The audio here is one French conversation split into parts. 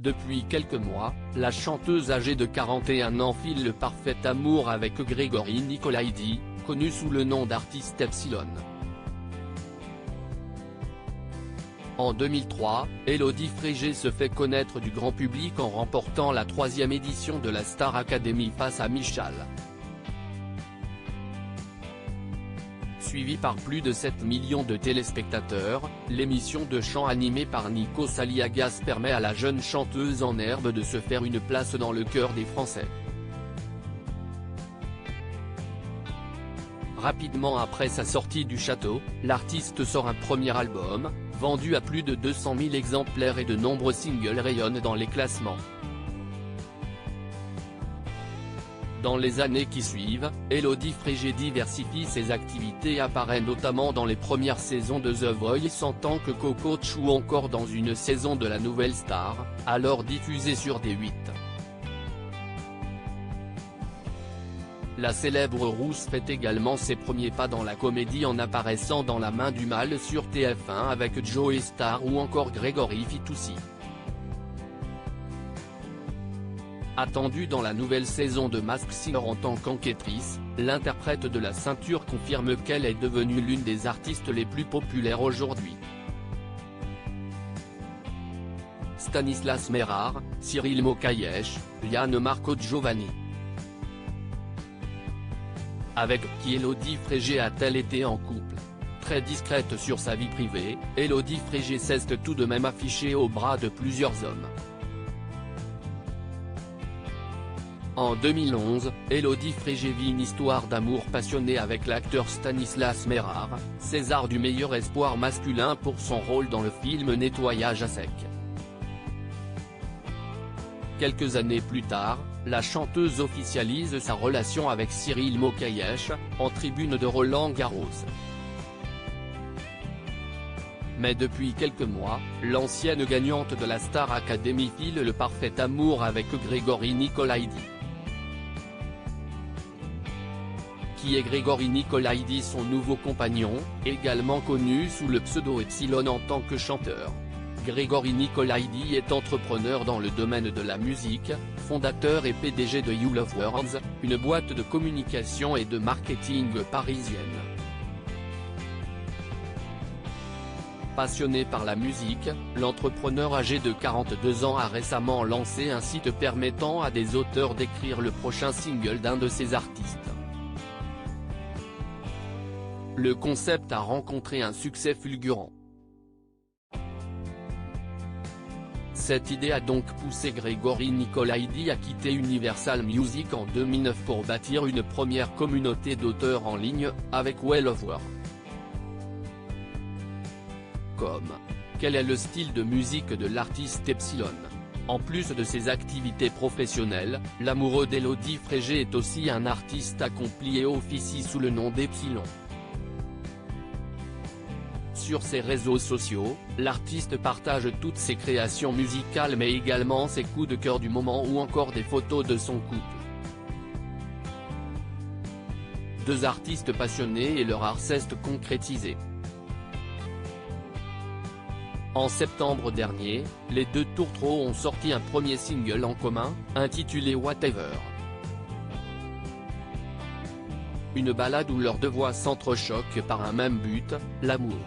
Depuis quelques mois, la chanteuse âgée de 41 ans file le parfait amour avec Grégory Nicolaïdi, connu sous le nom d'artiste Epsilon. En 2003, Élodie Frégé se fait connaître du grand public en remportant la 3e édition de la Star Academy face à Michal. Suivie par plus de 7 millions de téléspectateurs, l'émission de chant animée par Nikos Aliagas permet à la jeune chanteuse en herbe de se faire une place dans le cœur des Français. Rapidement après sa sortie du château, l'artiste sort un premier album, vendu à plus de 200 000 exemplaires et de nombreux singles rayonnent dans les classements. Dans les années qui suivent, Élodie Frégé diversifie ses activités et apparaît notamment dans les premières saisons de The Voice en tant que co-coach ou encore dans une saison de La Nouvelle Star, alors diffusée sur D8. La célèbre rousse fait également ses premiers pas dans la comédie en apparaissant dans La Main du Mal sur TF1 avec Joey Starr ou encore Grégory Fitoussi. Attendue dans la nouvelle saison de Masked Singer en tant qu'enquêtrice, l'interprète de la ceinture confirme qu'elle est devenue l'une des artistes les plus populaires aujourd'hui. Stanislas Merard, Cyril Mokayesh, Liane Marco Giovanni. Avec qui Élodie Frégé a-t-elle été en couple? Très discrète sur sa vie privée, Élodie Frégé s'est tout de même affichée au bras de plusieurs hommes. En 2011, Élodie Frégé vit une histoire d'amour passionné avec l'acteur Stanislas Merard, César du meilleur espoir masculin pour son rôle dans le film Nettoyage à sec. Quelques années plus tard, la chanteuse officialise sa relation avec Cyril Mokayesh, en tribune de Roland-Garros. Mais depuis quelques mois, l'ancienne gagnante de la Star Academy file le parfait amour avec Grégory Nicolaïdi. Qui est Grégory Nicolaïdi? Son nouveau compagnon, également connu sous le pseudo Epsilon en tant que chanteur. Grégory Nicolaïdi est entrepreneur dans le domaine de la musique, fondateur et PDG de You Love Words, une boîte de communication et de marketing parisienne. Passionné par la musique, l'entrepreneur âgé de 42 ans a récemment lancé un site permettant à des auteurs d'écrire le prochain single d'un de ses artistes. Le concept a rencontré un succès fulgurant. Cette idée a donc poussé Grégory Nicolaïdi à quitter Universal Music en 2009 pour bâtir une première communauté d'auteurs en ligne, avec Well of Work. Quel est le style de musique de l'artiste Epsilon? En plus de ses activités professionnelles, l'amoureux d'Élodie Frégé est aussi un artiste accompli et officie sous le nom d'Epsilon. Sur ses réseaux sociaux, l'artiste partage toutes ses créations musicales mais également ses coups de cœur du moment ou encore des photos de son couple. Deux artistes passionnés et leur art s'est concrétisé. En septembre dernier, les deux tourtereaux ont sorti un premier single en commun, intitulé Whatever. Une ballade où leurs deux voix s'entrechoquent par un même but, l'amour.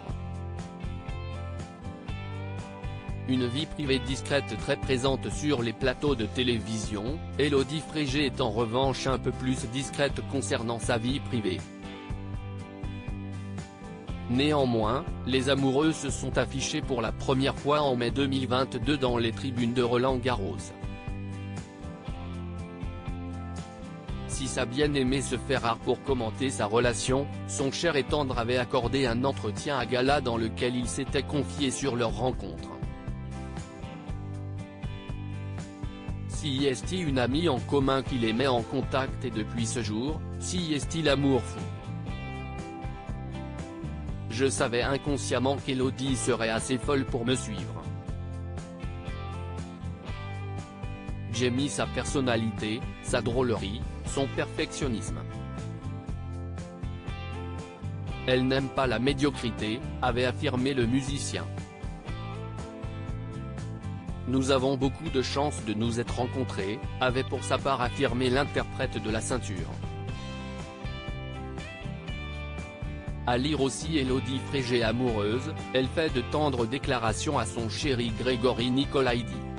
Une vie privée discrète très présente sur les plateaux de télévision, Élodie Frégé est en revanche un peu plus discrète concernant sa vie privée. Néanmoins, les amoureux se sont affichés pour la première fois en mai 2022 dans les tribunes de Roland-Garros. Si sa bien-aimée se fait rare pour commenter sa relation, son cher et tendre avait accordé un entretien à gala dans lequel il s'était confié sur leur rencontre. Si est-il une amie en commun qui les met en contact et depuis ce jour, si est-il l'amour fou? Je savais inconsciemment qu'Élodie serait assez folle pour me suivre. J'aimais sa personnalité, sa drôlerie, son perfectionnisme. Elle n'aime pas la médiocrité, avait affirmé le musicien. Nous avons beaucoup de chance de nous être rencontrés, avait pour sa part affirmé l'interprète de la ceinture. À lire aussi Élodie Frégé amoureuse, elle fait de tendres déclarations à son chéri Grégory Nicolaïdi.